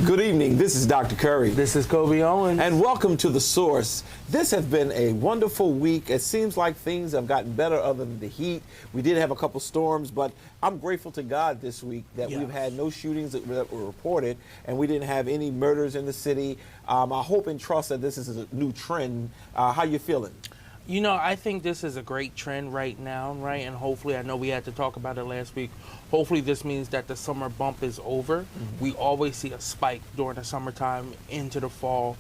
Good evening. This is Dr. Curry. This is Kobe Owens. And welcome to The Source. This has been a wonderful week. It seems like things have gotten better other than the heat. We did have a couple storms, but I'm grateful to God this week that we've had no shootings that were reported, and we didn't have any murders in the city. I hope and trust that this is a new trend. How you feeling? You know, I think this is a great trend right now, right? And hopefully, I know we had to talk about it last week. Hopefully, this means that the summer bump is over. Mm-hmm. We always see a spike during the summertime into the fall.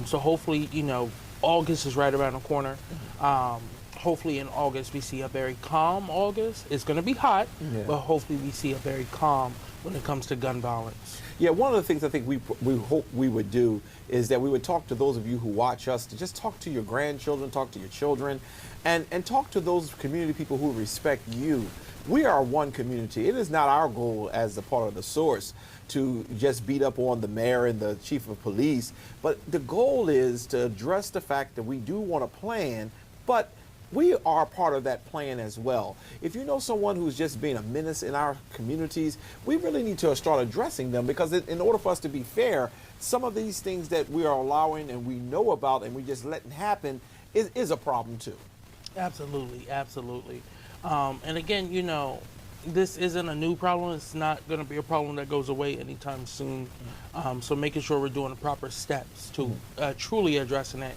So hopefully, you know, August is right around the corner. Hopefully in August we see a very calm August. It's going to be hot, but hopefully we see a very calm when it comes to gun violence. Yeah, one of the things I think we hope we would do is that we would talk to those of you who watch us, to just talk to your grandchildren, talk to your children, and talk to those community people who respect you. We are one community. It is not our goal as a part of The Source to just beat up on the mayor and the chief of police, but the goal is to address the fact that we do want a plan, but we are part of that plan as well. If you know someone who's just being a menace in our communities, we really need to start addressing them, because in order for us to be fair, some of these things that we are allowing and we know about and we just letting happen is a problem too. Absolutely, absolutely. And again, you know, this isn't a new problem. It's not going to be a problem that goes away anytime soon. So making sure we're doing the proper steps to truly addressing it,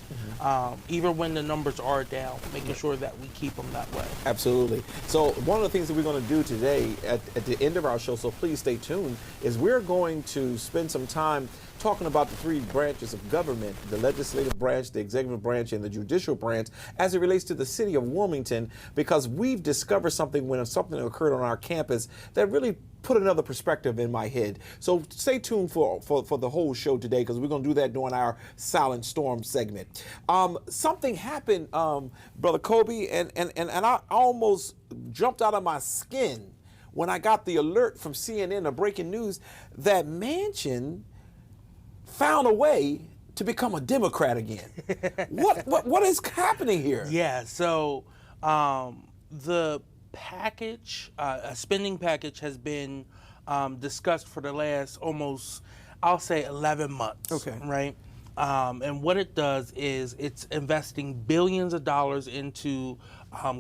even when the numbers are down, making sure that we keep them that way. Absolutely. So one of the things that we're going to do today at the end of our show, so please stay tuned, is we're going to spend some time talking about the three branches of government, the legislative branch, the executive branch, and the judicial branch, as it relates to the city of Wilmington, because we've discovered something when something occurred on our campus that really put another perspective in my head. So stay tuned for the whole show today, because we're going to do that during our Silent Storm segment. Something happened, Brother Kobe, and I almost jumped out of my skin when I got the alert from CNN, the breaking news, that Manchin found a way to become a Democrat again. What is happening here? Yeah, so the package, a spending package, has been discussed for the last almost, I'll say, 11 months. Okay. Right? And what it does is it's investing billions of dollars into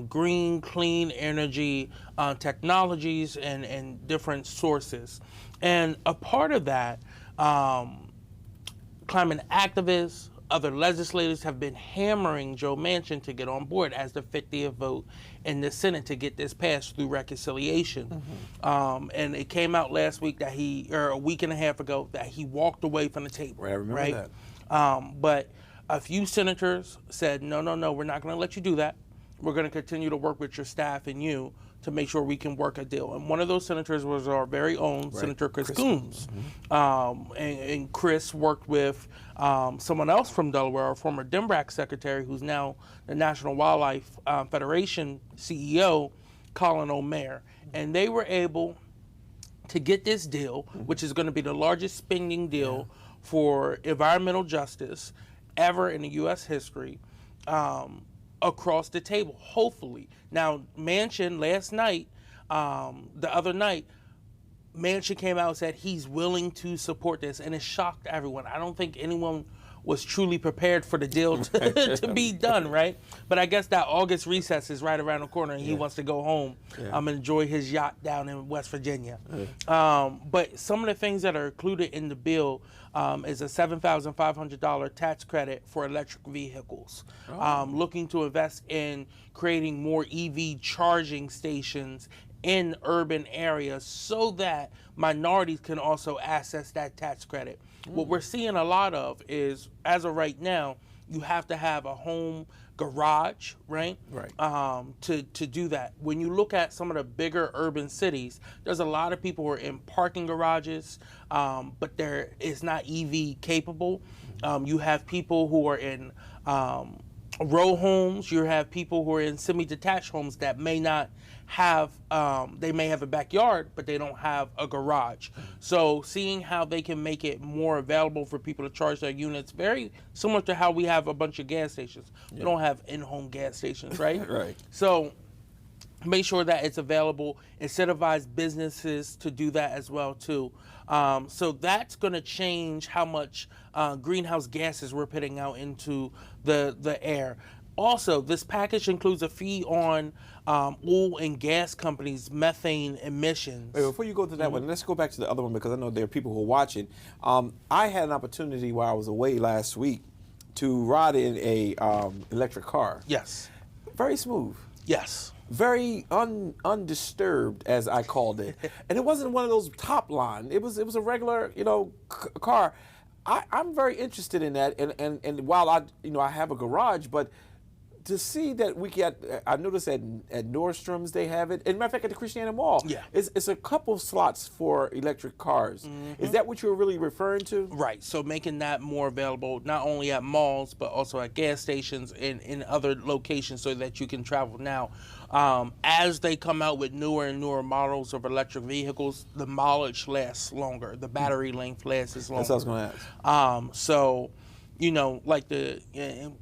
green, clean energy technologies and different sources. And a part of that, climate activists, other legislators have been hammering Joe Manchin to get on board as the 50th vote in the Senate to get this passed through reconciliation. And it came out last week that a week and a half ago, that he walked away from the table. Right, I remember that. But a few senators said, no, we're not going to let you do that. We're going to continue to work with your staff and you to make sure we can work a deal. And one of those senators was our very own Senator Chris Coons. And Chris worked with someone else from Delaware, our former DEMRAC secretary, who's now the National Wildlife Federation CEO, Colin O'Mare. And they were able to get this deal, which is going to be the largest spending deal for environmental justice ever in the U.S. history, across the table, hopefully. Now, Manchin the other night, Manchin came out and said he's willing to support this, and it shocked everyone. I don't think anyone was truly prepared for the deal to be done, right? But I guess that August recess is right around the corner, and he wants to go home and enjoy his yacht down in West Virginia. But some of the things that are included in the bill is a $7,500 tax credit for electric vehicles, looking to invest in creating more EV charging stations in urban areas so that minorities can also access that tax credit. What we're seeing a lot of is, as of right now, you have to have a home garage, right? To do that. When you look at some of the bigger urban cities, there's a lot of people who are in parking garages, but it's not EV capable. You have people who are in row homes. You have people who are in semi-detached homes that may not have, they may have a backyard, but they don't have a garage. So seeing how they can make it more available for people to charge their units, very similar to how we have a bunch of gas stations. We don't have in-home gas stations, right? Right. So make sure that it's available, incentivize businesses to do that as well too. So that's going to change how much greenhouse gases we're putting out into the air. Also, this package includes a fee on oil and gas companies' methane emissions. Wait, before you go to that one, let's go back to the other one because I know there are people who are watching. I had an opportunity while I was away last week to ride in a electric car. Yes. Very smooth. Yes. Very undisturbed, as I called it, and it wasn't one of those top line. It was a regular, car. I'm very interested in that, and while I have a garage, but to see that we get, I noticed at Nordstrom's they have it. As a matter of fact, at the Christiana Mall, Yeah. it's a couple slots for electric cars. Is that what you're really referring to? Right. So making that more available, not only at malls, but also at gas stations and in other locations so that you can travel now. As they come out with newer and newer models of electric vehicles, the mileage lasts longer. The battery length lasts longer. That's what I was going to ask. So, like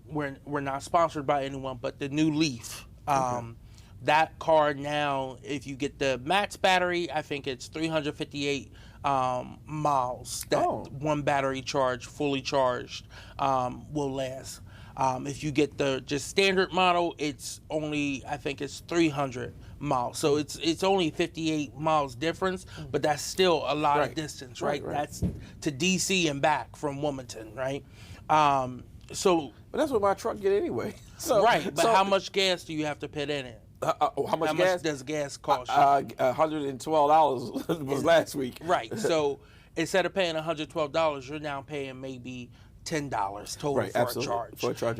we're not sponsored by anyone, but the new Leaf, that car now, if you get the max battery, I think it's 358 miles that one battery charge, fully charged, will last. If you get the just standard model, it's only, I think it's 300 miles. So it's only 58 miles difference, but that's still a lot of distance, right? That's to DC and back from Wilmington, right? But that's what my truck get anyway. So, how much gas do you have to put in it? How much gas? Does gas cost you? $112 was last week. Right. So instead of paying $112, you're now paying maybe $10 total for a charge. For a charge.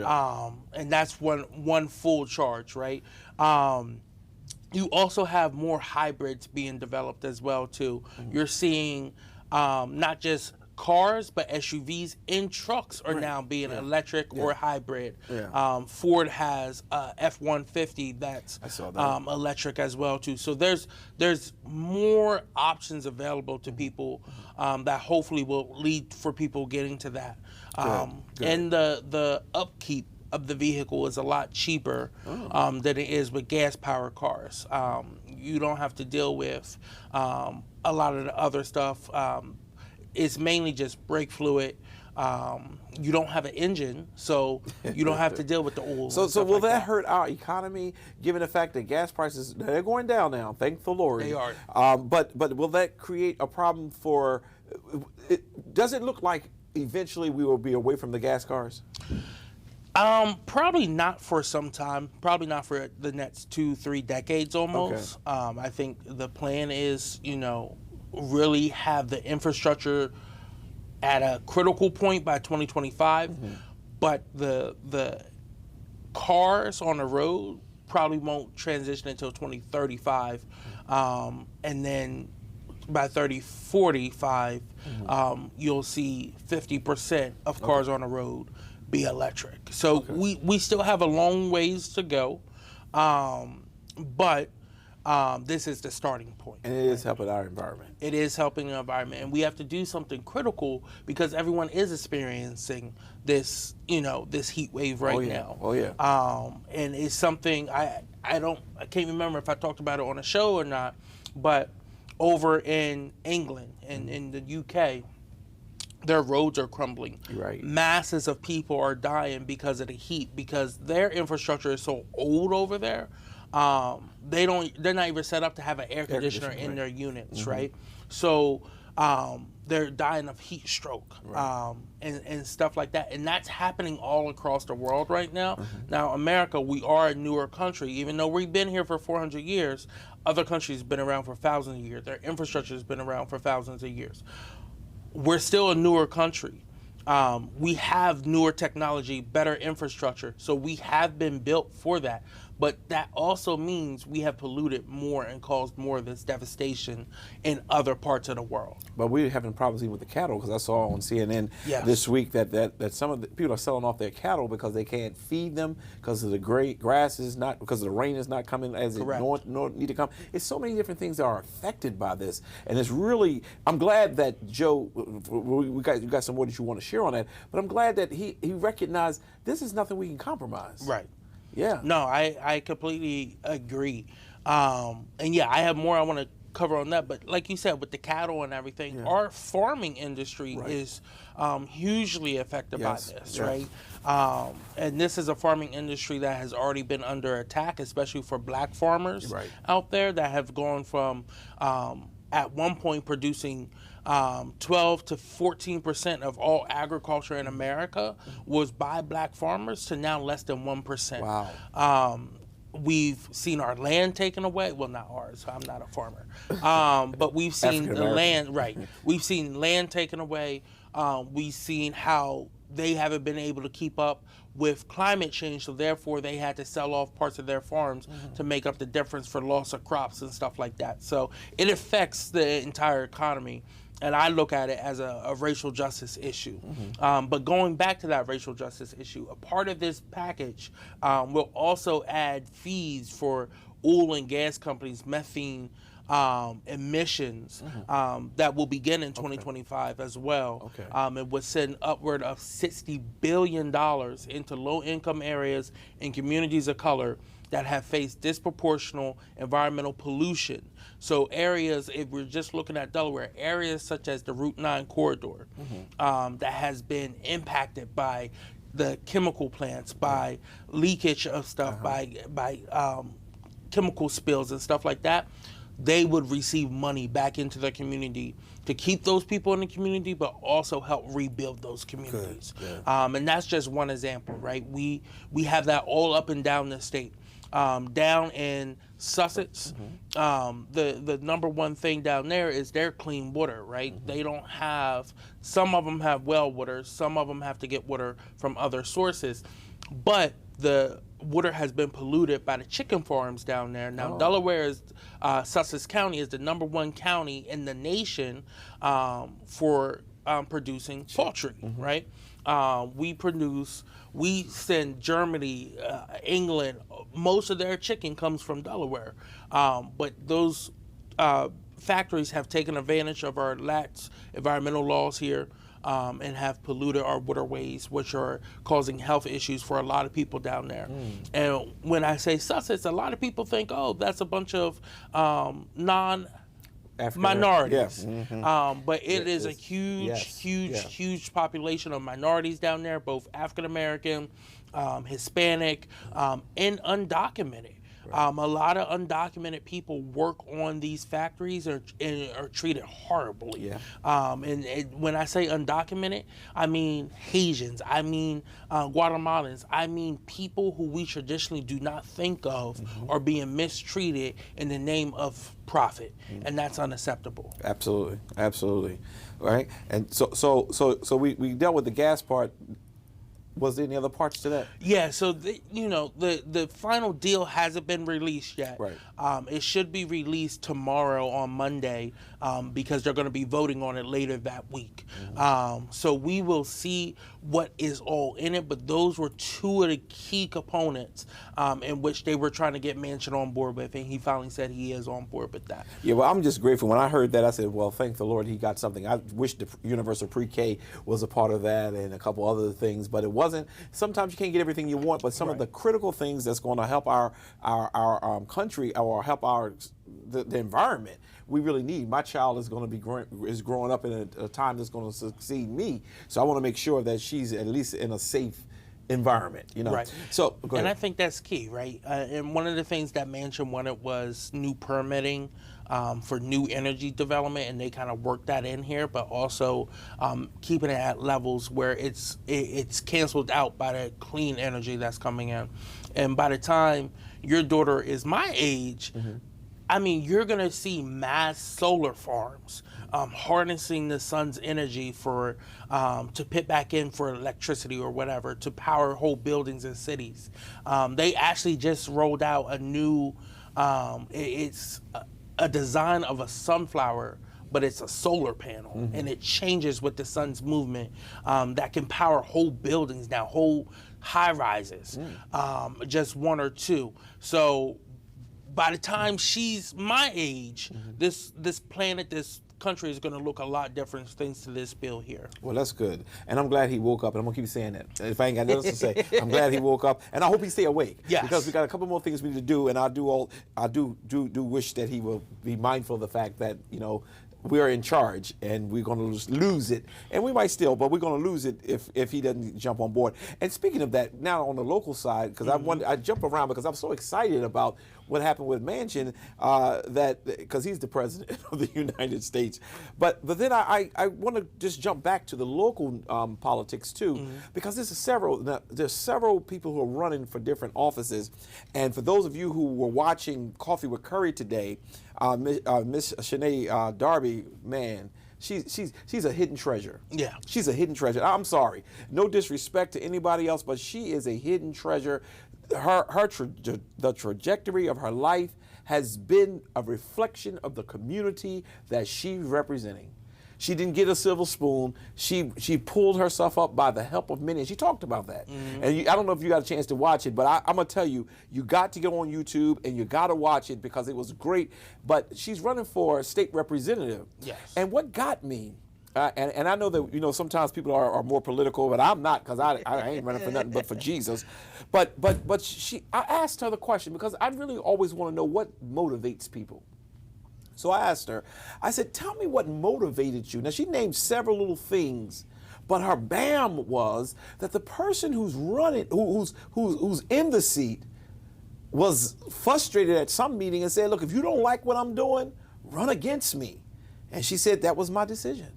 And that's one full charge, right? You also have more hybrids being developed as well too. You're seeing not just cars, but SUVs and trucks are now being electric or hybrid. Ford has a F-150 that's electric as well too. So there's more options available to people that hopefully will lead for people getting to that. And the upkeep of the vehicle is a lot cheaper than it is with gas-powered cars. You don't have to deal with a lot of the other stuff. It's mainly just brake fluid. You don't have an engine, so you don't have to deal with the oil. So will that hurt our economy, given the fact that gas prices, they're going down now, thank the Lord. They are. But will that create a problem for, does it look like eventually we will be away from the gas cars? Probably not for some time. Probably not for the next 2-3 decades almost. I think the plan is, really have the infrastructure at a critical point by 2025, but the cars on the road probably won't transition until 2035, and then by 2045, you'll see 50% of cars on the road be electric. So we still have a long ways to go, but this is the starting point. And it is helping our environment. It is helping the environment, and we have to do something critical because everyone is experiencing this, this heat wave right now. Oh yeah. And it's something I can't remember if I talked about it on a show or not, but over in England and in the UK, their roads are crumbling. Right. Masses of people are dying because of the heat because their infrastructure is so old over there. They're not even set up to have an air conditioner in their units, right? So they're dying of heat stroke and stuff like that. And that's happening all across the world right now. Now, America, we are a newer country. Even though we've been here for 400 years, other countries have been around for thousands of years. Their infrastructure has been around for thousands of years. We're still a newer country. We have newer technology, better infrastructure. So we have been built for that. But that also means we have polluted more and caused more of this devastation in other parts of the world. But we're having problems even with the cattle because I saw on CNN this week that some of the people are selling off their cattle because they can't feed them because of the grass is not, because the rain is not coming as it need to come. It's so many different things that are affected by this, and it's really. I'm glad that Joe, you got some more that you want to share on that, but I'm glad that he recognized this is nothing we can compromise. Right. Yeah. No, I completely agree. And yeah, I have more I want to cover on that. But like you said, with the cattle and everything, our farming industry is hugely affected by this, right? And this is a farming industry that has already been under attack, especially for black farmers out there that have gone from at one point producing 12 to 14% of all agriculture in America was by black farmers to now less than 1%. Wow. We've seen our land taken away. Well, not ours. I'm not a farmer. But we've seen the land, We've seen land taken away. We've seen how they haven't been able to keep up with climate change, so therefore they had to sell off parts of their farms to make up the difference for loss of crops and stuff like that. So it affects the entire economy. And I look at it as a racial justice issue. But going back to that racial justice issue, a part of this package will also add fees for oil and gas companies' methane emissions that will begin in 2025 as well. It would send upward of $60 billion into low-income areas and communities of color that have faced disproportional environmental pollution. So areas, if we're just looking at Delaware, areas such as the Route 9 corridor that has been impacted by the chemical plants, by leakage of stuff, by chemical spills and stuff like that, they would receive money back into their community to keep those people in the community, but also help rebuild those communities. And that's just one example, right? We have that all up and down the state. Down in Sussex, the number one thing down there is their clean water, right? They don't have, some of them have well water, some of them have to get water from other sources, but the water has been polluted by the chicken farms down there. Now, Delaware is, Sussex County is the number one county in the nation for producing poultry, right? We send Germany, England, most of their chicken comes from Delaware. But those factories have taken advantage of our lax environmental laws here and have polluted our waterways, which are causing health issues for a lot of people down there. And when I say Sussex, a lot of people think, oh, that's a bunch of minorities. But it is a huge population of minorities down there, both African American, Hispanic, and undocumented. A lot of undocumented people work on these factories and are treated horribly. And when I say undocumented, I mean Haitians, I mean Guatemalans, I mean people who we traditionally do not think of are being mistreated in the name of profit, and that's unacceptable. Absolutely, absolutely, right. And so we dealt with the gas part. Was there any other parts to that? Yeah, so the final deal hasn't been released yet. It should be released tomorrow on Monday because they're going to be voting on it later that week. So we will see what is all in it, but those were two of the key components in which they were trying to get Manchin on board with, and he finally said he is on board with that. Yeah, well, I'm just grateful. When I heard that, I said, well, thank the Lord he got something. I wish the universal pre-K was a part of that and a couple other things, but it wasn't. Sometimes you can't get everything you want, but some of the critical things that's going to help our country or help the environment we really need. My child is going to be growing up in a time that's going to succeed me, so I want to make sure that she's at least in a safe environment, So go ahead. And I think that's key, right? And one of the things that Manchin wanted was new permitting for new energy development, and they kind of worked that in here, but also keeping it at levels where it's canceled out by the clean energy that's coming in. And by the time your daughter is my age, I mean, you're going to see mass solar farms harnessing the sun's energy for to put back in for electricity or whatever to power whole buildings and cities. They actually just rolled out a new, it's a design of a sunflower, but it's a solar panel, and it changes with the sun's movement that can power whole buildings now, whole high rises, just one or two. So by the time she's my age, this planet, this country is going to look a lot different thanks to this bill here. Well, that's good, and I'm glad he woke up. And I'm gonna keep saying that. If I ain't got nothing else to say, I'm glad he woke up, and I hope he stay awake. Yes. Because we got a couple more things we need to do, and I do wish that he will be mindful of the fact that we are in charge, and we're going to lose it, and we might still, but we're going to lose it if he doesn't jump on board. And speaking of that, now on the local side, because I jump around because I'm so excited about what happened with Manchin, because he's the president of the United States. But then I want to just jump back to the local politics too, because there's several people who are running for different offices, and for those of you who were watching Coffee with Curry today, Miss Shanae Darby, man, she's a hidden treasure. Yeah. She's a hidden treasure. I'm sorry. No disrespect to anybody else, but she is a hidden treasure. The trajectory of her life has been a reflection of the community that she's representing. She didn't get a silver spoon. She pulled herself up by the help of many, and she talked about that. And I don't know if you got a chance to watch it, but I'm going to tell you, you got to go on YouTube, and you got to watch it because it was great. But she's running for state representative. Yes. And what got me, and I know that sometimes people are more political, but I'm not, because I ain't running for nothing but for Jesus. But I asked her the question because I really always want to know what motivates people. So I asked her, I said, tell me what motivated you. Now, she named several little things, but her bam was that the person who's running, who's in the seat, was frustrated at some meeting and said, look, if you don't like what I'm doing, run against me. And she said, that was my decision.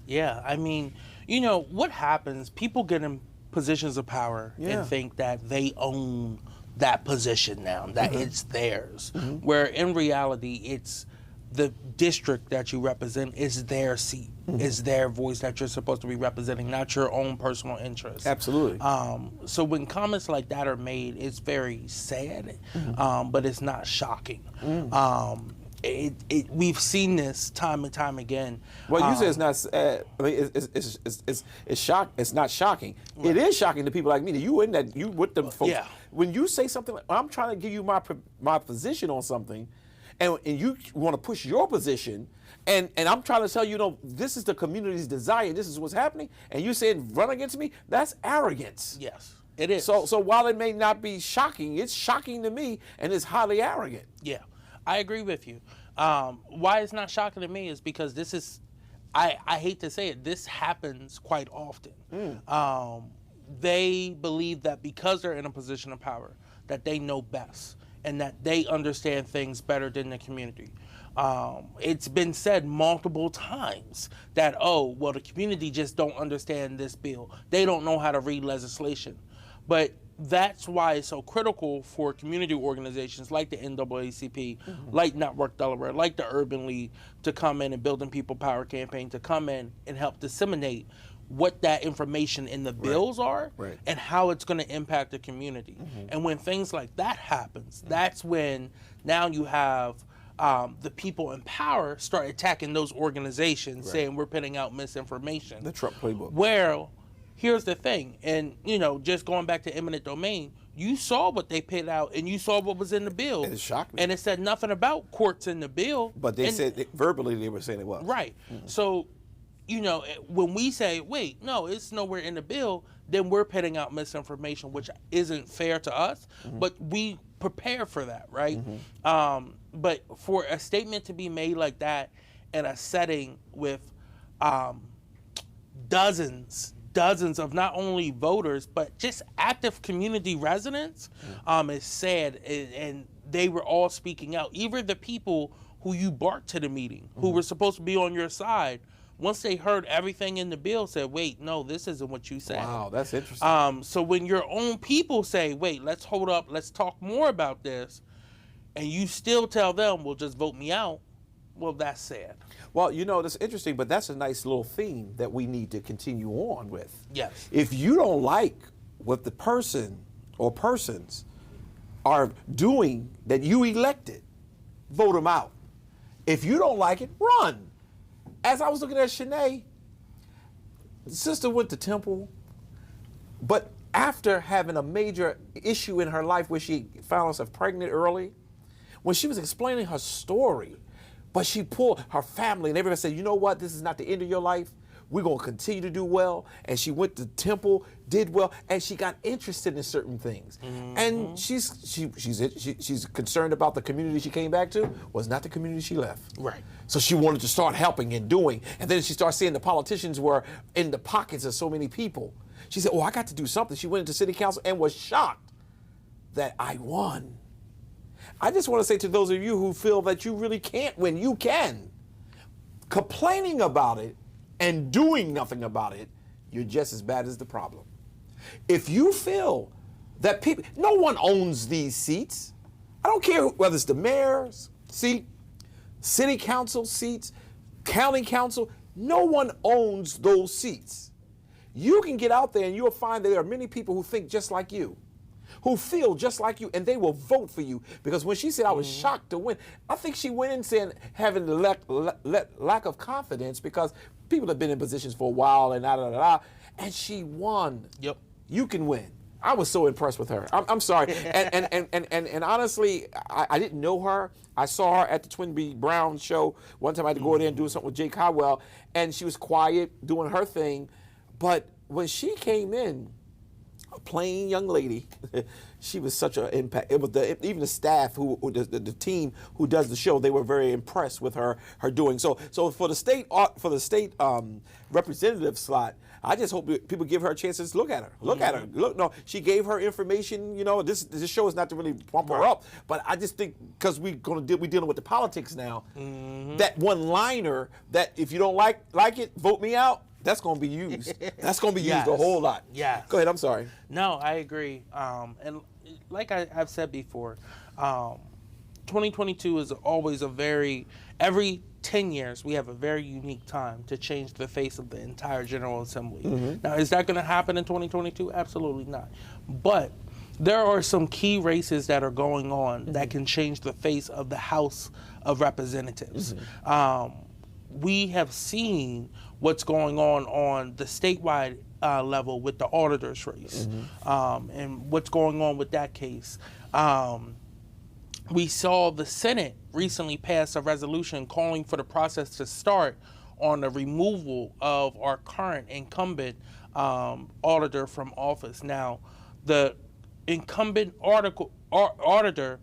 Yeah, I mean, what happens, people get in positions of power and think that they own that position now, that it's theirs, where in reality it's the district that you represent is their seat, is their voice that you're supposed to be representing, not your own personal interests. Absolutely. So when comments like that are made, it's very sad, but it's not shocking. We've seen this time and time again. Well, you say it's not sad. I mean, it's not shocking. Right. It is shocking to people like me. You with them folks. Yeah. When you say something, like, I'm trying to give you my position on something, and you want to push your position, and I'm trying to tell you, this is the community's desire. This is what's happening, and you saying run against me. That's arrogance. Yes, it is. So while it may not be shocking, it's shocking to me, and it's highly arrogant. Yeah. I agree with you. Why it's not shocking to me is because this is, I hate to say it, this happens quite often. They believe that because they're in a position of power, that they know best and that they understand things better than the community. It's been said multiple times that, the community just don't understand this bill. They don't know how to read legislation. But that's why it's so critical for community organizations like the NAACP, like Network Delaware, like the Urban League to come in and Building People Power campaign to come in and help disseminate what that information in the bills are and how it's going to impact the community. And when things like that happens, that's when now you have the people in power start attacking those organizations, saying we're putting out misinformation. The Trump playbook. Well, here's the thing, and just going back to eminent domain, you saw what they put out and you saw what was in the bill. It shocked me. And it said nothing about courts in the bill. But they said verbally they were saying it was. Right. So, when we say, wait, no, it's nowhere in the bill, then we're putting out misinformation, which isn't fair to us, but we prepare for that, right? But for a statement to be made like that in a setting with dozens of not only voters, but just active community residents, is sad. And they were all speaking out. Even the people who you brought to the meeting, who were supposed to be on your side, once they heard everything in the bill, said, wait, no, this isn't what you said. Wow, that's interesting. So when your own people say, wait, let's hold up, let's talk more about this, and you still tell them, well, just vote me out, well, that's sad. Well, that's interesting, but that's a nice little theme that we need to continue on with. Yes. If you don't like what the person or persons are doing that you elected, vote them out. If you don't like it, run. As I was looking at Shanae, the sister went to Temple, but after having a major issue in her life where she found herself pregnant early, when she was explaining her story, But she pulled her family, and everybody said, you know what? This is not the end of your life. We're going to continue to do well. And she went to temple, did well, and she got interested in certain things. And she's concerned about the community she came back to was not the community she left. Right. So she wanted to start helping and doing. And then she started seeing the politicians were in the pockets of so many people. She said, oh, I got to do something. She went into city council and was shocked that I won. I just want to say to those of you who feel that you really can't win, you can. Complaining about it and doing nothing about it, you're just as bad as the problem. If you feel that people, no one owns these seats. I don't care whether it's the mayor's seat, city council seats, county council, no one owns those seats. You can get out there and you'll find that there are many people who think just like you, who feel just like you, and they will vote for you. Because when she said I was shocked to win, I think she went in saying having the lack of confidence because people have been in positions for a while and and she won. Yep. You can win. I was so impressed with her. I'm sorry. And honestly, I didn't know her. I saw her at the Twin B Brown show. One time I had to go there and do something with Jake Howell, and she was quiet, doing her thing. But when she came in, a plain young lady, she was such an impact. It was even the staff the team who does the show, they were very impressed with her doing. So for the state representative slot, I just hope people give her a chance to look at her. Look at her. No, she gave her information. You know, this show is not to really pump her up, but I just think because we're dealing with the politics now, that one-liner that if you don't like it, vote me out. That's going to be used. That's going to be used a whole lot. Yeah. Go ahead. I'm sorry. No, I agree. And like I've said before, 2022 is always every 10 years, we have a very unique time to change the face of the entire General Assembly. Now, is that going to happen in 2022? Absolutely not. But there are some key races that are going on that can change the face of the House of Representatives. We have seen what's going on the statewide level with the auditor's race, and what's going on with that case. We saw the Senate recently pass a resolution calling for the process to start on the removal of our current incumbent auditor from office. Now, the incumbent auditor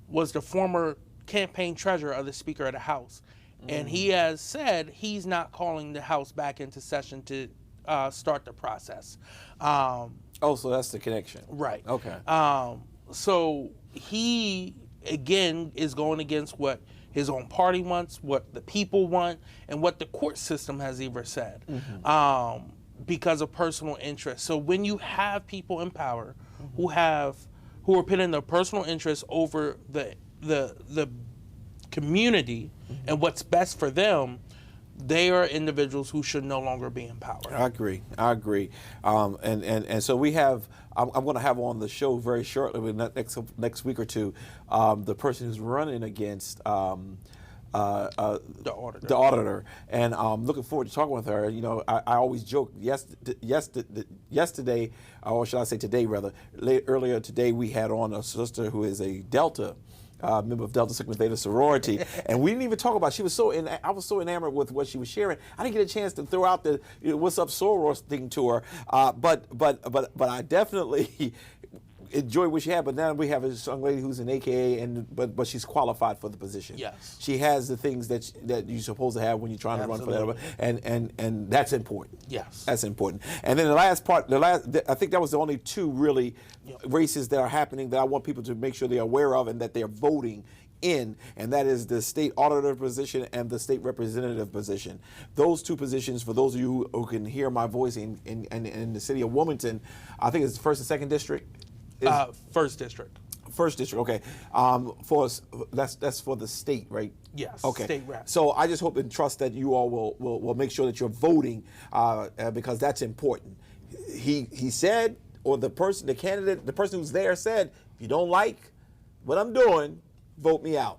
was the former campaign treasurer of the Speaker of the House. And he has said he's not calling the House back into session to start the process. So that's the connection. Right. Okay. So he, again, is going against what his own party wants, what the people want, and what the court system has even said, because of personal interest. So when you have people in power who are putting their personal interests over the community and what's best for them, they are individuals who should no longer be in power. I agree. And so we have. I'm going to have on the show very shortly, next week or two, the person who's running against the auditor, and I'm looking forward to talking with her. You know, I always joke. Yesterday, or should I say today, rather, earlier today, we had on a sister who is a Delta. Member of Delta Sigma Theta sorority, and we didn't even talk about. I was so enamored with what she was sharing. I didn't get a chance to throw out the "What's up, soror" thing to her. But I definitely enjoy what she had. But now we have a young lady who's an AKA, but she's qualified for the position. Yes, she has the things that you're supposed to have when you're trying to run for that, and that's important. Yes, that's important. And then the last part, I think that was the only two really races that are happening that I want people to make sure they're aware of and that they're voting in, and that is the state auditor position and the state representative position. Those two positions, for those of you who can hear my voice in the city of Wilmington, I think it's the 1st and 2nd district. 1st district. 1st district, okay. That's for the state, right? Yes. Okay. State rep. So I just hope and trust that you all will make sure that you're voting because that's important. He said, or the person who's there said, if you don't like what I'm doing, vote me out.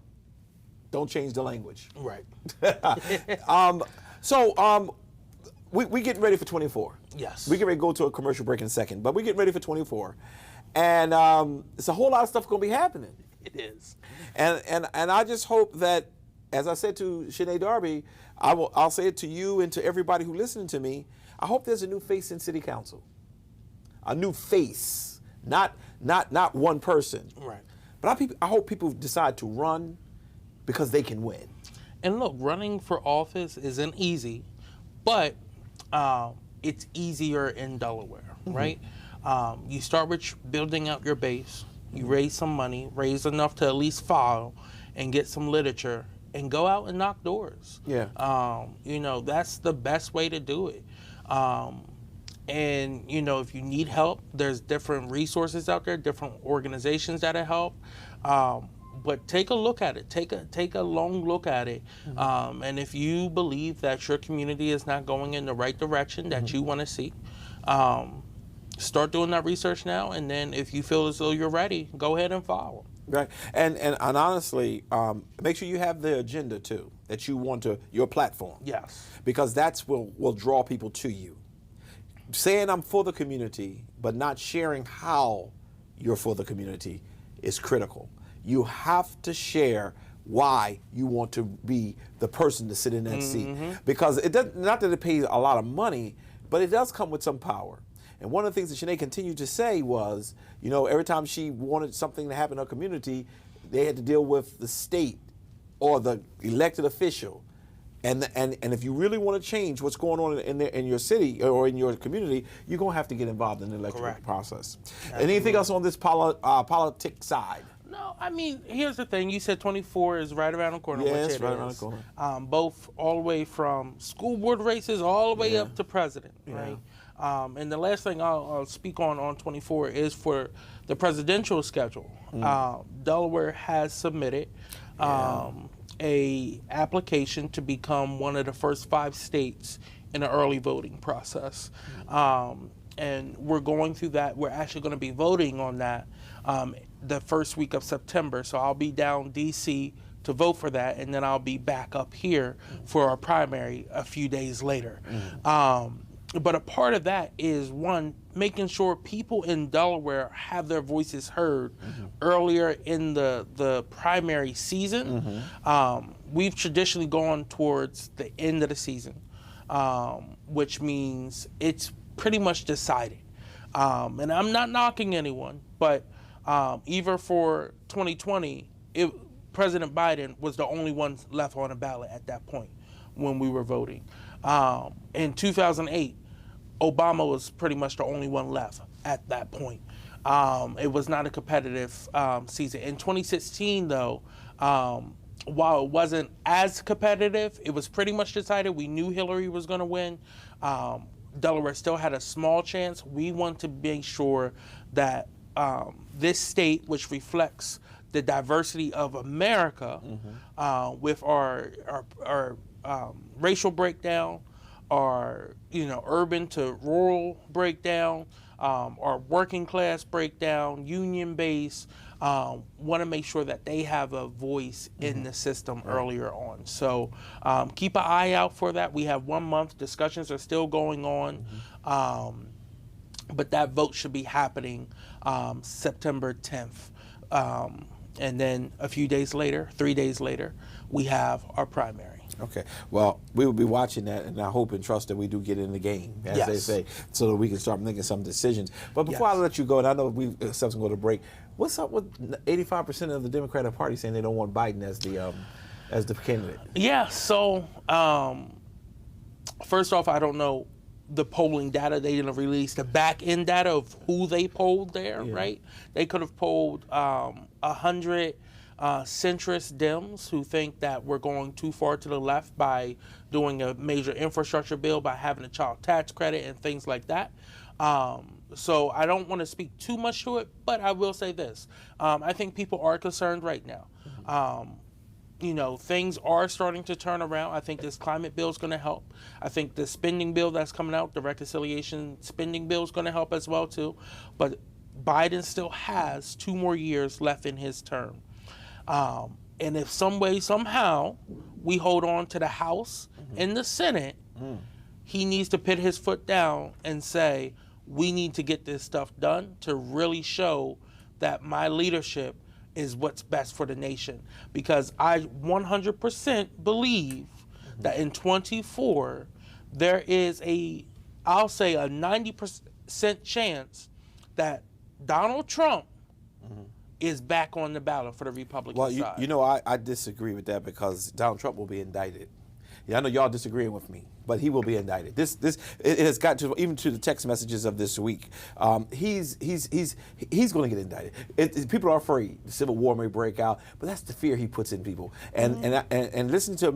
Don't change the language. Right. We getting ready for 24. Yes. We get ready to go to a commercial break in a second, but we getting ready for 24. And it's a whole lot of stuff going to be happening. It is. And I just hope that as I said to Shanae Darby, I'll say it to you and to everybody who listening to me. I hope there's a new face in City Council, a new face, not one person. Right. But I hope people decide to run because they can win. And look, running for office isn't easy, but it's easier in Delaware, right? You start with building out your base. You raise some money, raise enough to at least file and get some literature and go out and knock doors. Yeah. You know, that's the best way to do it. And, you know, if you need help, there's different resources out there, different organizations that help. But take a look at it. Take a long look at it. And if you believe that your community is not going in the right direction that you want to see, start doing that research now. And then if you feel as though you're ready, go ahead and follow. Right. And honestly, make sure you have the agenda too, that you want to, your platform. Yes. Because that's will draw people to you. Saying I'm for the community, but not sharing how you're for the community is critical. You have to share why you want to be the person to sit in that seat. Because it doesn't, not that it pays a lot of money, but it does come with some power. And one of the things that Shanae continued to say was, you know, every time she wanted something to happen in her community, they had to deal with the state or the elected official. And if you really want to change what's going on in your city or in your community, you're going to have to get involved in the electoral process. Anything else on this politics side? No, I mean, here's the thing. You said 24 is right around the corner. Yeah, which it's right around the corner. Both all the way from school board races all the way up to president, right? And the last thing I'll speak on 24 is for the presidential schedule. Delaware has submitted a application to become one of the first 5 states in the early voting process. And we're going through that. We're actually going to be voting on that the first week of September. So I'll be down D.C. to vote for that, and then I'll be back up here for our primary a few days later. But a part of that is, one, making sure people in Delaware have their voices heard earlier in the primary season. We've traditionally gone towards the end of the season, which means it's pretty much decided. And I'm not knocking anyone, but even for 2020, President Biden was the only one left on the ballot at that point when we were voting. In 2008, Obama was pretty much the only one left at that point. It was not a competitive season. In 2016, though, while it wasn't as competitive, it was pretty much decided. We knew Hillary was going to win. Delaware still had a small chance. We want to make sure that this state, which reflects the diversity of America, with our racial breakdown, our urban to rural breakdown, our working class breakdown, union base, want to make sure that they have a voice in the system earlier on. So keep an eye out for that. We have 1 month. Discussions are still going on. But that vote should be happening September 10th. And then a few days later, 3 days later, we have our primary. Okay. Well, we will be watching that, and I hope and trust that we do get in the game, as they say, so that we can start making some decisions. But before I let you go, and I know we have to go to break, what's up with 85% of the Democratic Party saying they don't want Biden as the candidate? Yeah. So first off, I don't know the polling data. They didn't release the back end data of who they polled there, right? They could have polled 100 centrist Dems who think that we're going too far to the left by doing a major infrastructure bill, by having a child tax credit and things like that. So I don't want to speak too much to it, but I will say this. I think people are concerned right now. Things are starting to turn around. I think this climate bill is going to help. I think the spending bill that's coming out, the reconciliation spending bill, is going to help as well too. But Biden still has 2 more years left in his term. And if some way, somehow, we hold on to the House and the Senate, he needs to put his foot down and say, we need to get this stuff done to really show that my leadership is what's best for the nation, because I 100% believe that in 24 there is I'll say a 90% chance that Donald Trump is back on the ballot for the Republican side. Well, you know, I disagree with that because Donald Trump will be indicted. Yeah, I know y'all disagreeing with me, but he will be indicted. It has got to, even to the text messages of this week. He's going to get indicted. People are afraid the civil war may break out, but that's the fear he puts in people. And listen to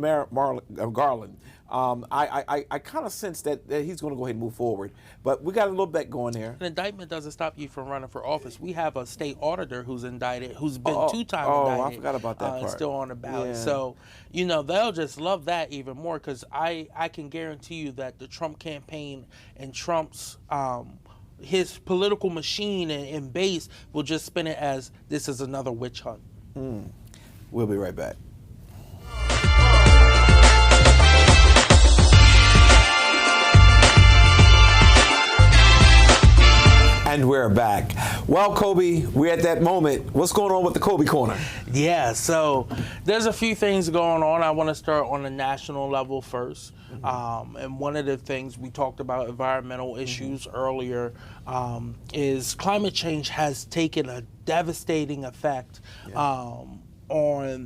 Garland. I kind of sense that he's going to go ahead and move forward. But we got a little bet going there. An indictment doesn't stop you from running for office. We have a state auditor who's indicted, who's been 2 times indicted. Oh, I forgot about that part. And still on the ballot. Yeah. So, you know, they'll just love that even more, because I can guarantee you that the Trump campaign and Trump's his political machine and base will just spin it as this is another witch hunt. We'll be right back. And we're back. Well, Kobe, we're at that moment. What's going on with the Kobe Corner? Yeah, so there's a few things going on. I want to start on the national level first. And one of the things we talked about, environmental issues earlier, is climate change has taken a devastating effect on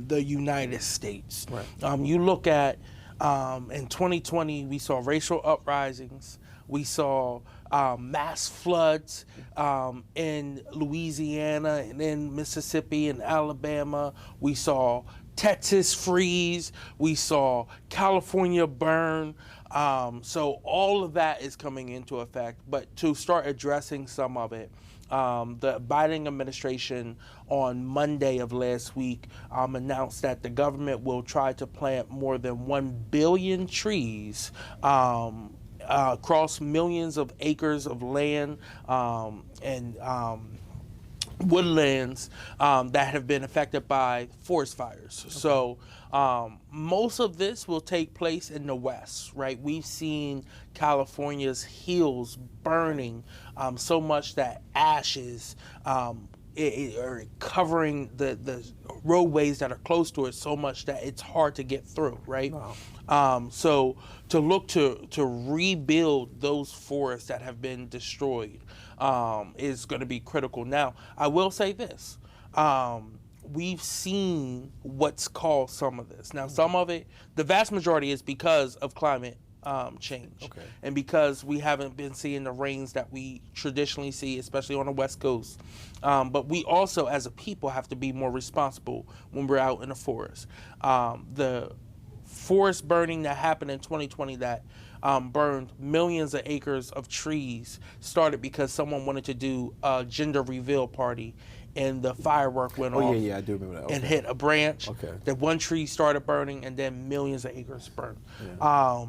the United States. Right. You look at, in 2020, we saw racial uprisings. We saw mass floods in Louisiana and in Mississippi and Alabama. We saw Texas freeze. We saw California burn. So all of that is coming into effect. But to start addressing some of it, the Biden administration on Monday of last week announced that the government will try to plant more than 1 billion trees across millions of acres of land and woodlands that have been affected by forest fires. Okay. So most of this will take place in the West, right? We've seen California's hills burning so much that ashes are covering the roadways that are close to it so much that it's hard to get through, right? Wow. So to look to rebuild those forests that have been destroyed is going to be critical. Now, I will say this. We've seen what's caused some of this. Now, some of it, the vast majority is because of climate change. Okay. And because we haven't been seeing the rains that we traditionally see, especially on the West Coast. But we also, as a people, have to be more responsible when we're out in the forest. The forest burning that happened in 2020 that burned millions of acres of trees started because someone wanted to do a gender reveal party, and the firework went off. Oh, yeah, I do remember that. Okay. And hit a branch. Okay. That one tree started burning, and then millions of acres burned. Yeah.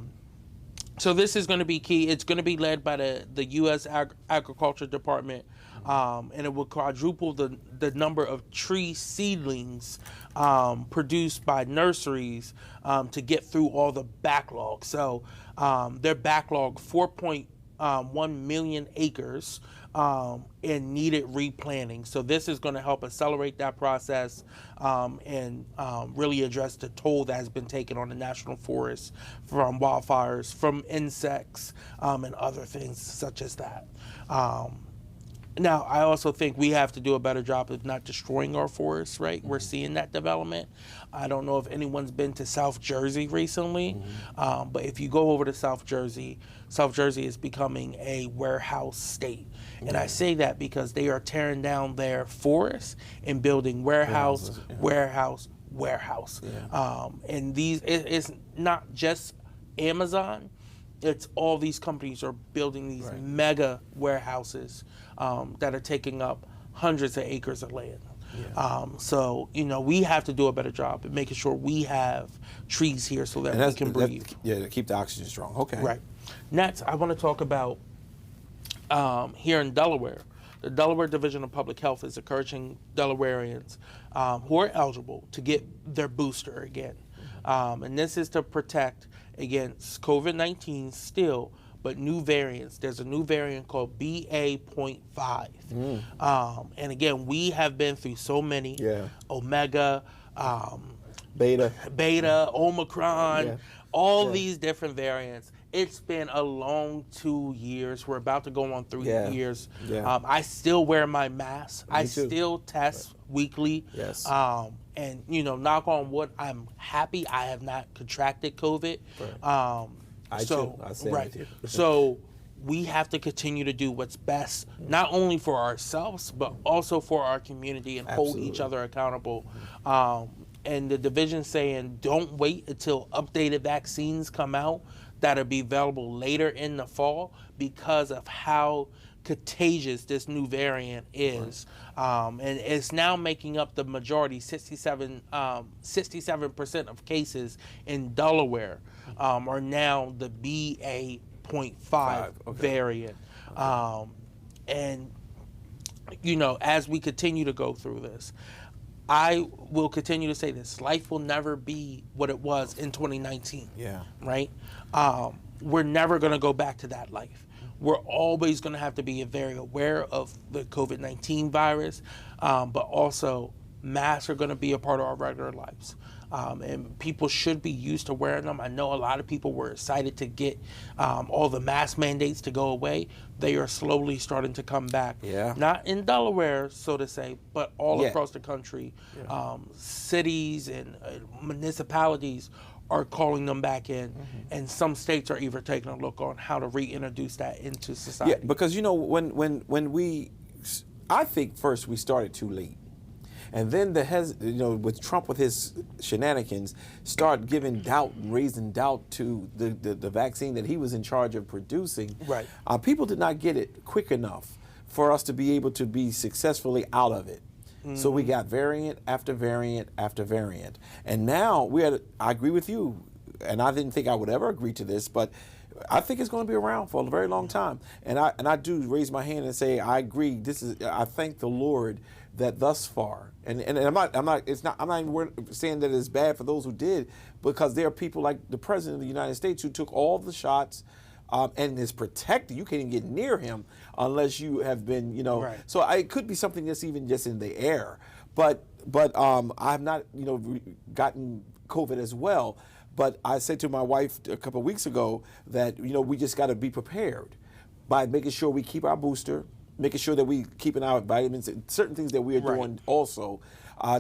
So this is going to be key. It's going to be led by the U.S. Agriculture Department, and it will quadruple the number of tree seedlings produced by nurseries to get through all the backlog. So their backlog, 4.1 million acres, and needed replanting. So this is going to help accelerate that process and really address the toll that has been taken on the national forest from wildfires, from insects, and other things such as that. Now, I also think we have to do a better job of not destroying our forests, right? We're seeing that development. I don't know if anyone's been to South Jersey recently, but if you go over to South Jersey is becoming a warehouse state. And I say that because they are tearing down their forests and building warehouse. Yeah. And it's not just Amazon. It's all these companies are building these mega warehouses that are taking up hundreds of acres of land. Yeah. So, we have to do a better job of making sure we have trees here so that we can breathe. To keep the oxygen strong. Okay. Right. Next, I want to talk about here in Delaware. The Delaware Division of Public Health is encouraging Delawareans who are eligible to get their booster again. And this is to protect against COVID-19 still, but new variants. There's a new variant called BA.5. And again, we have been through so many. Yeah. Omega, Beta. Omicron, all these different variants. It's been a long 2 years. We're about to go on 3 years. Yeah. I still wear my mask. I too. still test weekly. Yes. And, knock on wood, I'm happy I have not contracted COVID. Right. I stand with you. So we have to continue to do what's best, not only for ourselves, but also for our community and hold each other accountable. And the division saying, don't wait until updated vaccines come out that'll be available later in the fall because of how contagious this new variant is. And it's now making up the majority, 67% of cases in Delaware are now the BA.5 variant. And, as we continue to go through this, I will continue to say this. Life will never be what it was in 2019. Yeah. Right? We're never going to go back to that life. We're always going to have to be very aware of the COVID-19 virus, but also masks are going to be a part of our regular lives. And people should be used to wearing them. I know a lot of people were excited to get all the mask mandates to go away. They are slowly starting to come back. Yeah. Not in Delaware, so to say, but all across the country. Cities and municipalities are calling them back in, and some states are even taking a look on how to reintroduce that into society. Yeah, because when we, I think first we started too late. And then with Trump with his shenanigans, start giving doubt and raising doubt to the vaccine that he was in charge of producing. Right. People did not get it quick enough for us to be able to be successfully out of it. So we got variant after variant after variant. And now I agree with you, and I didn't think I would ever agree to this, but I think it's going to be around for a very long time. And I do raise my hand and say I agree. I thank the Lord that thus far, and I'm not even saying that it's bad for those who did, because there are people like the President of the United States who took all the shots and is protected. You can't even get near him unless you have been, Right. So it could be something that's even just in the air. But I've not, gotten COVID as well. But I said to my wife a couple of weeks ago that, we just got to be prepared by making sure we keep our booster, making sure that we keeping our vitamins, certain things that we are doing also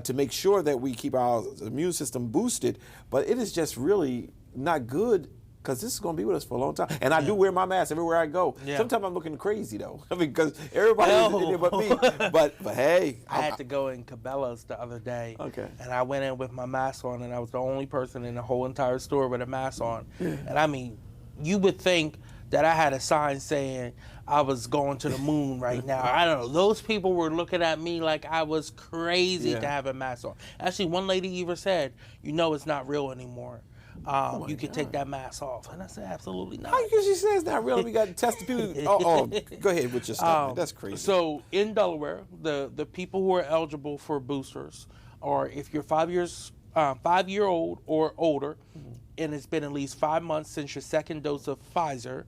to make sure that we keep our immune system boosted. But it is just really not good, because this is going to be with us for a long time. And I do wear my mask everywhere I go. Yeah. Sometimes I'm looking crazy, though. I mean, because everybody's in there but me. But hey. I had to go in Cabela's the other day. Okay. And I went in with my mask on, and I was the only person in the whole entire store with a mask on. And I mean, you would think that I had a sign saying I was going to the moon right now. I don't know. Those people were looking at me like I was crazy to have a mask on. Actually, one lady even said, it's not real anymore. You can take that mask off. And I said, absolutely not. How you she says it's not real? We got to test the people. Go ahead with your stuff. That's crazy. So in Delaware, the people who are eligible for boosters are if you're 5-year-old or older, and it's been at least 5 months since your second dose of Pfizer,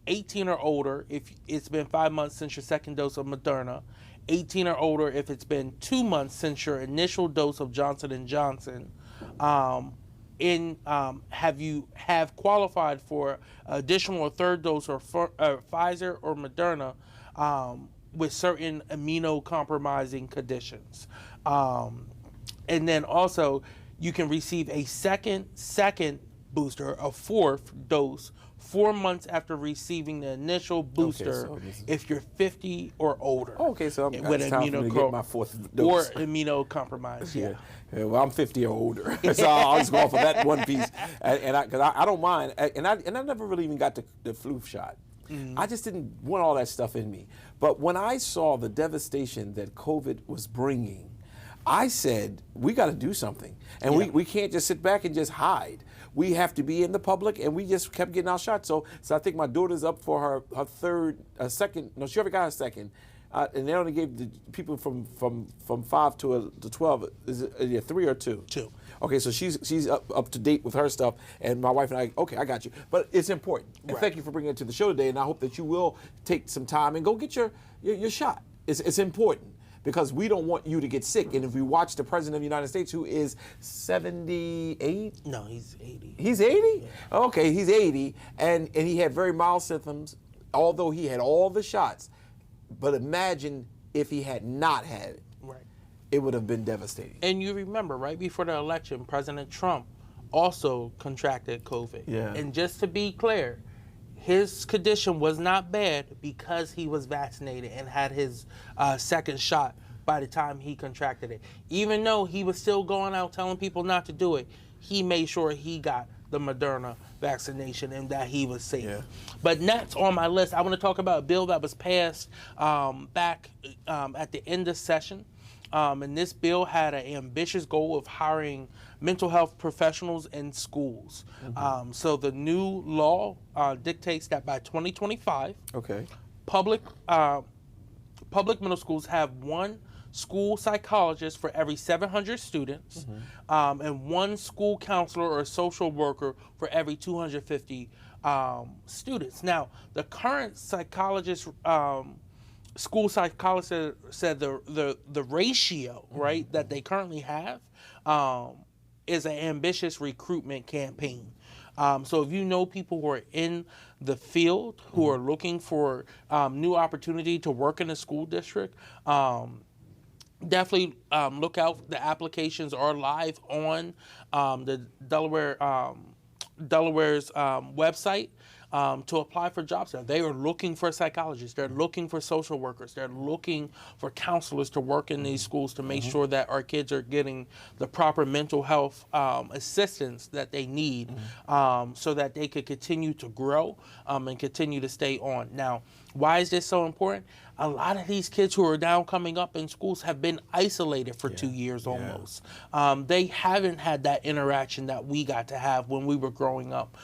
18 or older if it's been 5 months since your second dose of Moderna, 18 or older if it's been 2 months since your initial dose of Johnson & Johnson, have qualified for additional or third dose or Pfizer or Moderna with certain immunocompromising conditions. And then also you can receive a second booster, a fourth dose, 4 months after receiving the initial booster, if you're 50 or older. Okay, so with it's time for me to get my fourth dose. Or immunocompromised, yeah. Well, I'm 50 or older, so I'll just go off of that one piece. Because I don't mind, and I never really even got the flu shot. I just didn't want all that stuff in me. But when I saw the devastation that COVID was bringing, I said, we got to do something. And we can't just sit back and just hide. We have to be in the public, and we just kept getting our shots. So I think my daughter's up for her second. No, she already got her second. and they only gave the people from 5 to 12. Is it 3 or 2? 2. Okay, so she's up to date with her stuff, and my wife and I. Okay, I got you. But it's important. And thank you for bringing it to the show today, and I hope that you will take some time and go get your shot. It's important. Because we don't want you to get sick. And if we watch the President of the United States, who is 78? No, he's 80. He's 80? Yeah. Okay, he's 80. And he had very mild symptoms, although he had all the shots. But imagine if he had not had it. Right. It would have been devastating. And you remember, right before the election, President Trump also contracted COVID. Yeah. And just to be clear, his condition was not bad because he was vaccinated and had his second shot by the time he contracted it. Even though he was still going out telling people not to do it, he made sure he got the Moderna vaccination and that he was safe. Yeah. But next on my list, I want to talk about a bill that was passed back at the end of session. And this bill had an ambitious goal of hiring mental health professionals in schools. So the new law dictates that by 2025, Okay. public middle schools have one school psychologist for every 700 students, and one school counselor or social worker for every 250 students. Now, the current psychologist school psychologist said the ratio, right, that they currently have is an ambitious recruitment campaign. So if you know people who are in the field who are looking for new opportunity to work in a school district, definitely look out. The applications are live on the Delaware's website. To apply for jobs there. They are looking for psychologists. They're looking for social workers. They're looking for counselors to work in these schools to make sure that our kids are getting the proper mental health assistance that they need so that they could continue to grow and continue to stay on. Now, why is this so important? A lot of these kids who are now coming up in schools have been isolated for 2 years almost. They haven't had that interaction that we got to have when we were growing up.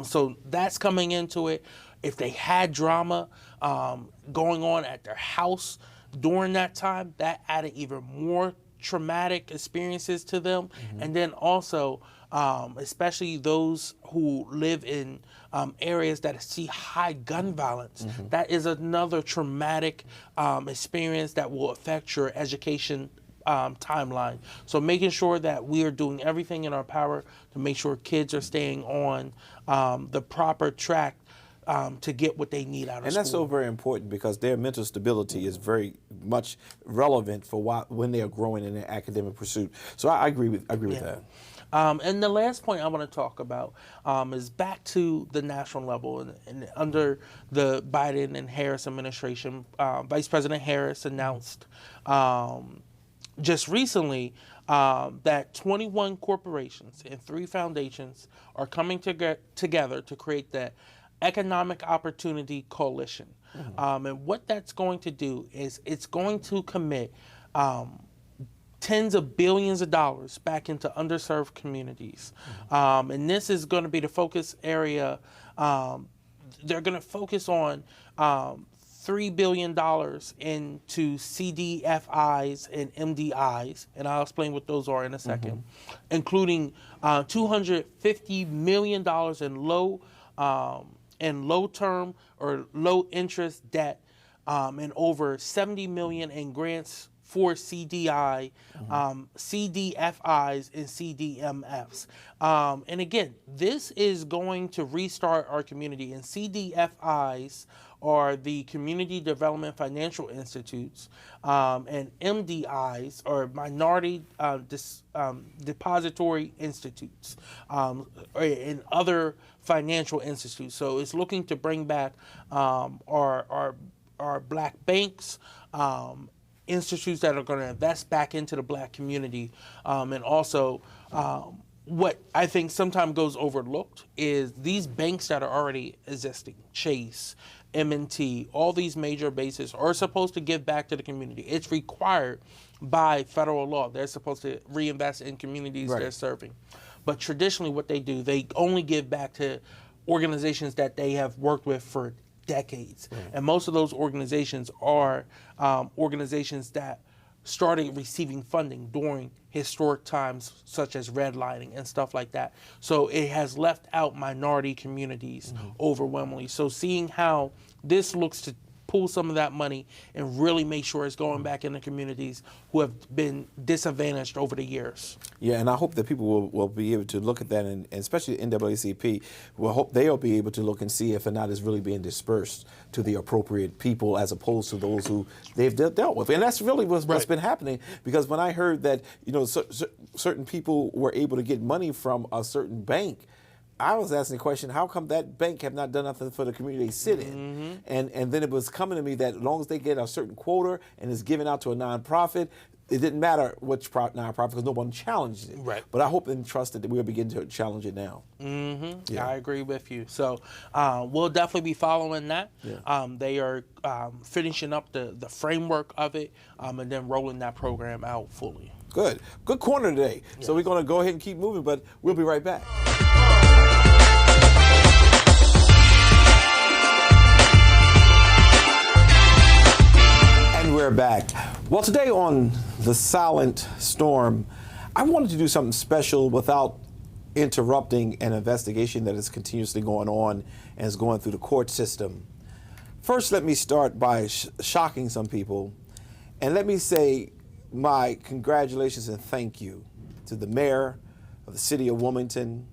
So that's coming into it. If they had drama going on at their house during that time, that added even more traumatic experiences to them. And then also, especially those who live in areas that see high gun violence, that is another traumatic experience that will affect your education timeline. So making sure that we are doing everything in our power to make sure kids are staying on the proper track to get what they need out of school. And that's so very important because their mental stability is very much relevant for when they are growing in their academic pursuit. So I agree with that. And the last point I want to talk about is back to the national level. And under the Biden and Harris administration, Vice President Harris announced just recently that 21 corporations and 3 foundations are coming together to create the Economic Opportunity Coalition. And what that's going to do is it's going to commit tens of billions of dollars back into underserved communities. And this is going to be the focus area. They're going to focus on $3 billion into CDFIs and MDIs, and I'll explain what those are in a second, including $250 million in low-term or low-interest debt, and over $70 million in grants for CDI, CDFIs, and CDMFs. And again, this is going to restart our community, and CDFIs are the Community Development Financial Institutes, and MDIs are Minority Depository Institutes, and other financial institutes. So it's looking to bring back our black banks, institutes that are going to invest back into the black community, and also what I think sometimes goes overlooked is these banks that are already existing, Chase, M&T, all these major bases are supposed to give back to the community. It's required by federal law. They're supposed to reinvest in communities they're serving. But traditionally what they do, they only give back to organizations that they have worked with for decades. And most of those organizations are organizations that started receiving funding during historic times such as redlining and stuff like that. So it has left out minority communities overwhelmingly. So seeing how this looks to pull some of that money and really make sure it's going back into communities who have been disadvantaged over the years. Yeah, and I hope that people will be able to look at that, and especially the NAACP, will hope they'll be able to look and see if or not it's really being dispersed to the appropriate people as opposed to those who they've dealt with. And that's really what's been happening, because when I heard that, certain people were able to get money from a certain bank, I was asking the question, how come that bank have not done nothing for the community they sit in? And then it was coming to me that as long as they get a certain quota and it's given out to a nonprofit, it didn't matter which nonprofit, because no one challenged it. Right. But I hope and trust that we'll begin to challenge it now. Yeah. I agree with you. So we'll definitely be following that. Yeah. They are finishing up the framework of it and then rolling that program out fully. Good corner today. Yes. So we're going to go ahead and keep moving, but we'll be right back. And we're back. Well, today on The Silent Storm, I wanted to do something special without interrupting an investigation that is continuously going on and is going through the court system. First, let me start by shocking some people, and let me say my congratulations and thank you to the mayor of the city of Wilmington.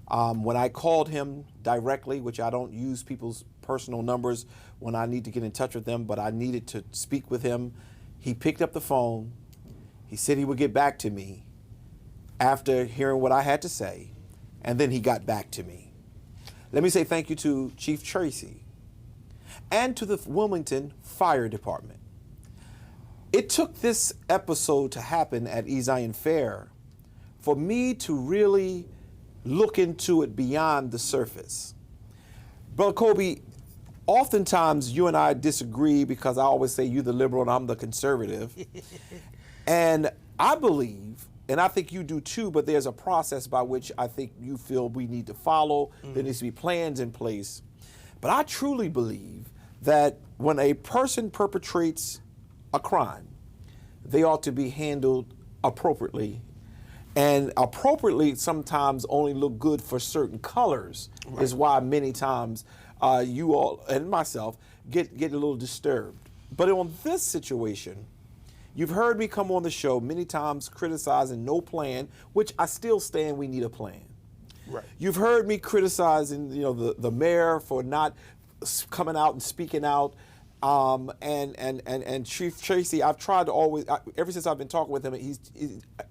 When I called him directly, which I don't use people's personal numbers when I need to get in touch with them, but I needed to speak with him, he picked up the phone. He said he would get back to me after hearing what I had to say, and then he got back to me. Let me say thank you to Chief Tracy and to the Wilmington Fire Department. It took this episode to happen at E-Zion Fair for me to really look into it beyond the surface. Brother Kobe, oftentimes you and I disagree because I always say you the liberal and I'm the conservative. And I believe, and I think you do too, but there's a process by which I think you feel we need to follow. There needs to be plans in place. But I truly believe that when a person perpetrates a crime, they ought to be handled appropriately. And appropriately sometimes only look good for certain colors, is why many times you all and myself get a little disturbed. But on this situation, you've heard me come on the show many times criticizing no plan, which I still stand we need a plan. Right. You've heard me criticizing the mayor for not coming out and speaking out. And Chief Tracy, I've tried to always, ever since I've been talking with him,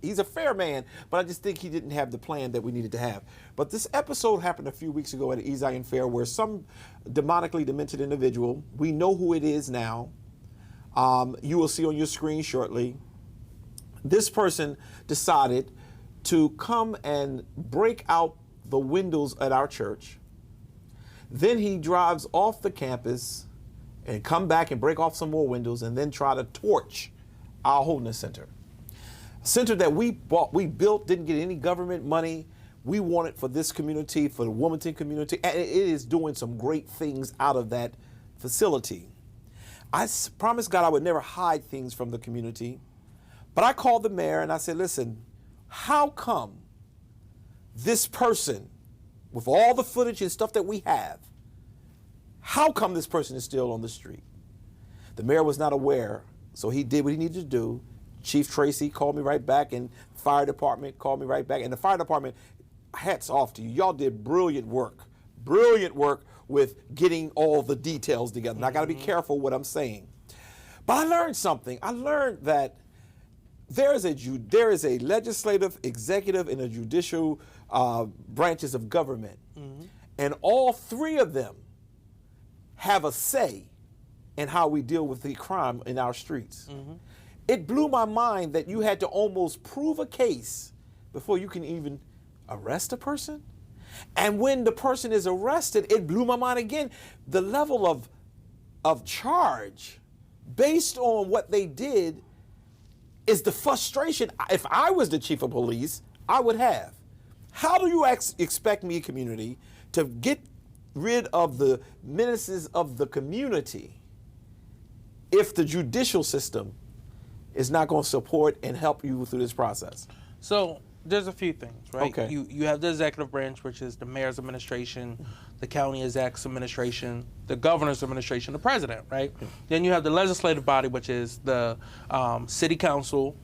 he's a fair man, but I just think he didn't have the plan that we needed to have. But this episode happened a few weeks ago at the E-Zion Fair where some demonically demented individual, we know who it is now, you will see on your screen shortly, this person decided to come and break out the windows at our church. Then he drives off the campus and come back and break off some more windows and then try to torch our Holiness Center. A center that we built, didn't get any government money. We want it for this community, for the Wilmington community, and it is doing some great things out of that facility. I promised God I would never hide things from the community, but I called the mayor and I said, listen, how come this person, with all the footage and stuff that we have, how come this person is still on the street? The mayor was not aware, so he did what he needed to do. Chief Tracy called me right back, and fire department called me right back. And the fire department, hats off to you. Y'all did brilliant work with getting all the details together. And I got to be careful what I'm saying. But I learned something. I learned that there is a legislative, executive, and a judicial branches of government. And all three of them have a say in how we deal with the crime in our streets. It blew my mind that you had to almost prove a case before you can even arrest a person. And when the person is arrested, it blew my mind again. The level of charge based on what they did is the frustration, if I was the chief of police, I would have. How do you expect me, community, to get rid of the menaces of the community if the judicial system is not going to support and help you through this process? So there's a few things, right? Okay. You have the executive branch, which is the mayor's administration, the county exec's administration, the governor's administration, the president, right? Then you have the legislative body, which is the city council,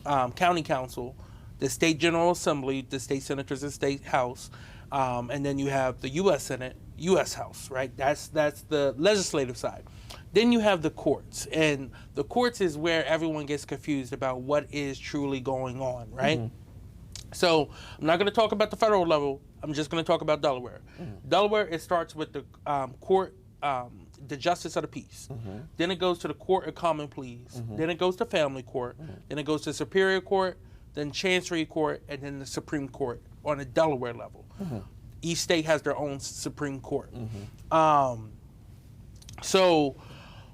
county council, the state general assembly, the state senators and state house, and then you have the U.S. Senate, U.S. House, right? That's the legislative side. Then you have the courts, and the courts is where everyone gets confused about what is truly going on, right? So I'm not going to talk about the federal level. I'm just going to talk about Delaware. Delaware, it starts with the court, the justice of the peace. Then it goes to the court of common pleas. Then it goes to family court. Then it goes to superior court, then chancery court, and then the Supreme Court on the Delaware level. Each state has their own Supreme Court. So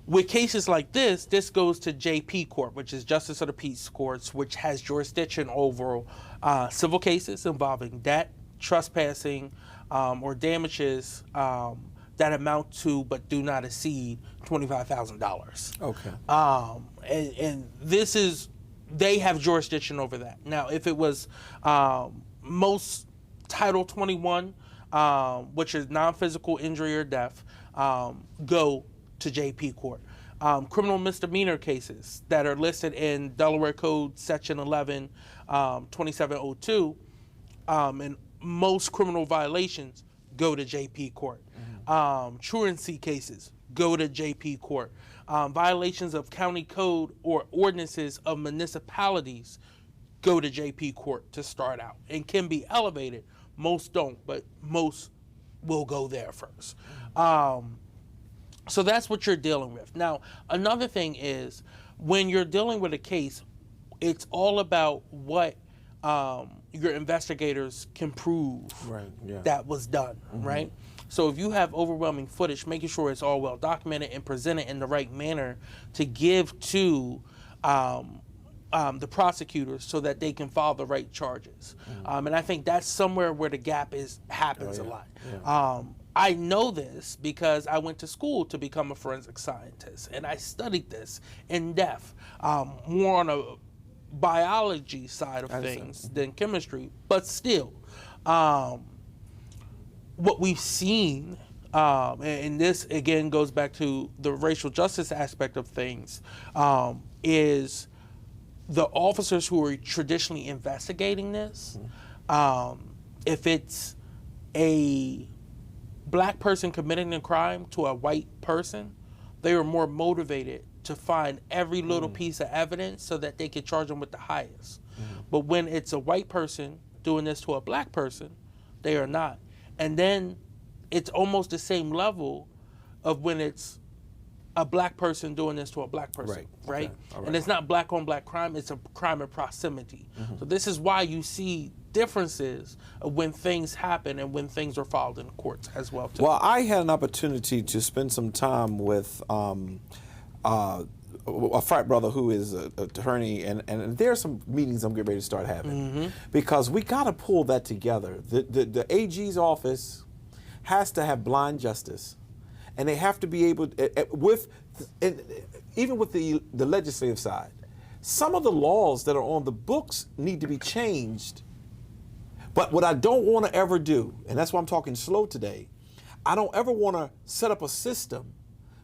with cases like this goes to JP Court, which is Justice of the Peace Courts, which has jurisdiction over civil cases involving debt, trespassing, or damages that amount to but do not exceed $25,000. Okay. And this is, they have jurisdiction over that. Now, if it was most Title 21, which is non-physical injury or death, go to JP Court. Criminal misdemeanor cases that are listed in Delaware Code Section 11, 2702, and most criminal violations go to JP Court. Truancy cases go to JP Court. Violations of county code or ordinances of municipalities go to JP Court to start out and can be elevated. Most don't, but most will go there first. So that's what you're dealing with. Now, another thing is when you're dealing with a case, it's all about what your investigators can prove that was done, right? So if you have overwhelming footage, making sure it's all well documented and presented in the right manner to give to the prosecutors so that they can file the right charges. And I think that's somewhere where the gap happens a lot. I know this because I went to school to become a forensic scientist, and I studied this in depth, more on a biology side of things than chemistry, but still, what we've seen, and this again goes back to the racial justice aspect of things, is the officers who are traditionally investigating this, if it's a black person committing a crime to a white person, they are more motivated to find every little piece of evidence so that they can charge them with the highest. But when it's a white person doing this to a black person, they are not. And then it's almost the same level of when it's a black person doing this to a black person, right? Okay. And it's not black on black crime, it's a crime of proximity. So this is why you see differences of when things happen and when things are filed in courts as well, too. Well, I had an opportunity to spend some time with a frat brother who is an attorney, and there are some meetings I'm getting ready to start having because we got to pull that together. The AG's office has to have blind justice, and they have to be able, even with the legislative side, some of the laws that are on the books need to be changed. But what I don't want to ever do, and that's why I'm talking slow today, I don't ever want to set up a system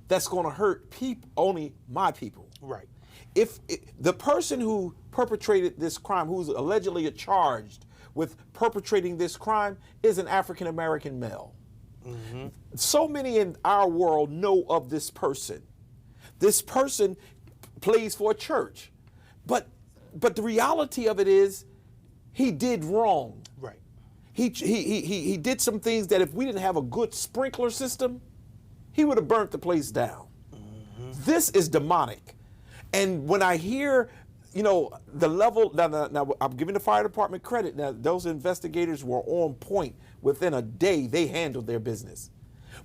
that's going to hurt only my people. Right. If the person who perpetrated this crime, who's allegedly charged with perpetrating this crime, is an African American male. So many in our world know of this person. This person plays for a church, but the reality of it is, he did wrong. Right. He did some things that if we didn't have a good sprinkler system, he would have burnt the place down. This is demonic. And when I hear, the level, now I'm giving the fire department credit. Now, those investigators were on point. Within a day, they handled their business.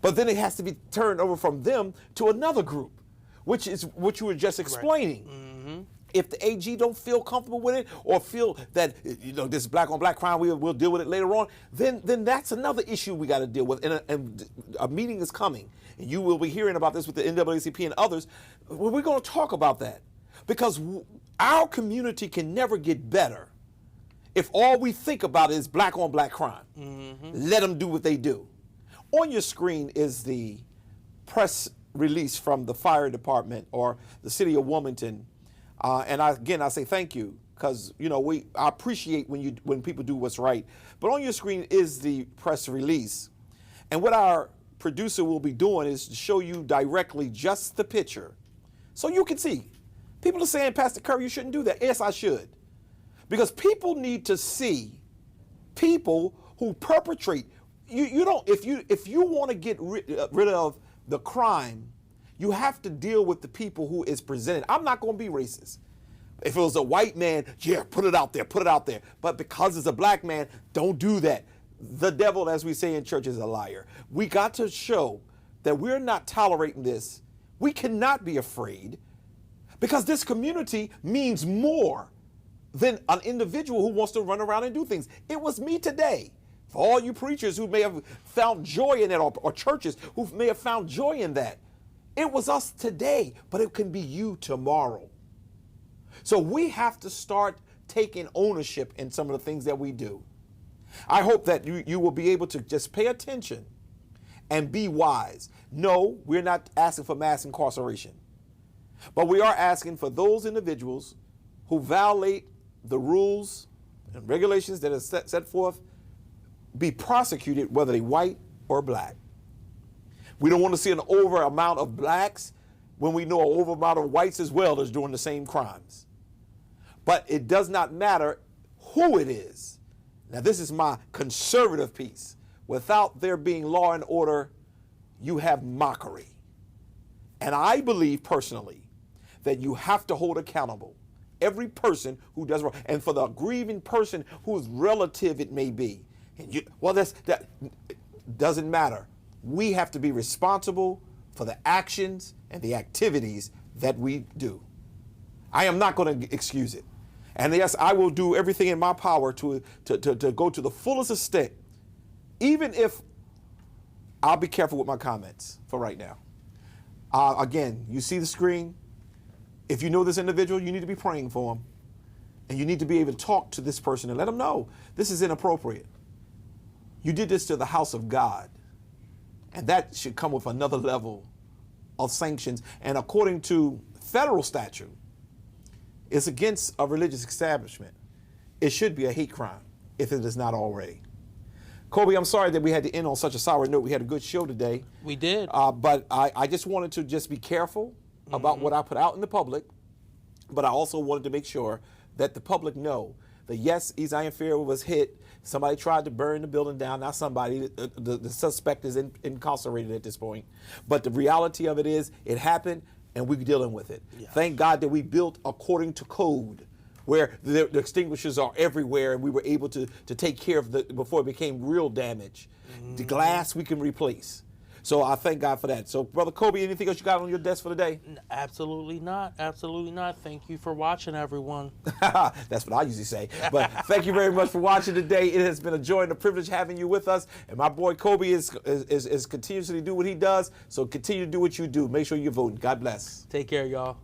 But then it has to be turned over from them to another group, which you were just explaining. if the AG don't feel comfortable with it or feel that, this black on black crime, we'll deal with it later on, then that's another issue we got to deal with. And a meeting is coming, and you will be hearing about this with the NAACP and others. We're going to talk about that because our community can never get better if all we think about is black on black crime. Let them do what they do. On your screen is the press release from the fire department or the city of Wilmington. And I say thank you because, I appreciate when people do what's right. But on your screen is the press release. And what our producer will be doing is to show you directly just the picture so you can see. People are saying, Pastor Curry, you shouldn't do that. Yes, I should. Because people need to see people who perpetrate. If you want to get rid of the crime, you have to deal with the people who is presented. I'm not going to be racist. If it was a white man, yeah, put it out there. But because it's a black man, don't do that. The devil, as we say in church, is a liar. We got to show that we're not tolerating this. We cannot be afraid because this community means more than an individual who wants to run around and do things. It was me today. For all you preachers who may have found joy in that, or churches who may have found joy in that, it was us today, but it can be you tomorrow. So we have to start taking ownership in some of the things that we do. I hope that you will be able to just pay attention and be wise. No, we're not asking for mass incarceration, but we are asking for those individuals who violate the rules and regulations that are set forth be prosecuted, whether they white or black. We don't want to see an over amount of blacks when we know an over amount of whites as well as doing the same crimes. But it does not matter who it is. Now, this is my conservative piece. Without there being law and order, you have mockery. And I believe personally that you have to hold accountable every person who does wrong. And for the grieving person whose relative it may be, that doesn't matter. We have to be responsible for the actions and the activities that we do. I am not going to excuse it. And yes, I will do everything in my power to go to the fullest extent, even if I'll be careful with my comments for right now. Again, you see the screen. If you know this individual, you need to be praying for him. And you need to be able to talk to this person and let them know this is inappropriate. You did this to the house of God. And that should come with another level of sanctions. And according to federal statute, it's against a religious establishment. It should be a hate crime if it is not already. Kobe, I'm sorry that we had to end on such a sour note. We had a good show today. We did. But I just wanted to just be careful about what I put out in the public. But I also wanted to make sure that the public know that yes, East Iron Fair was hit. Somebody tried to burn the building down. Not somebody. The suspect is incarcerated at this point. But the reality of it is it happened and we're dealing with it. Yeah. Thank God that we built according to code, where the extinguishers are everywhere and we were able to take care of before it became real damage. The glass we can replace. So I thank God for that. So, Brother Kobe, anything else you got on your desk for the day? Absolutely not. Absolutely not. Thank you for watching, everyone. That's what I usually say. But thank you very much for watching today. It has been a joy and a privilege having you with us. And my boy Kobe is continuously do what he does. So continue to do what you do. Make sure you're voting. God bless. Take care, y'all.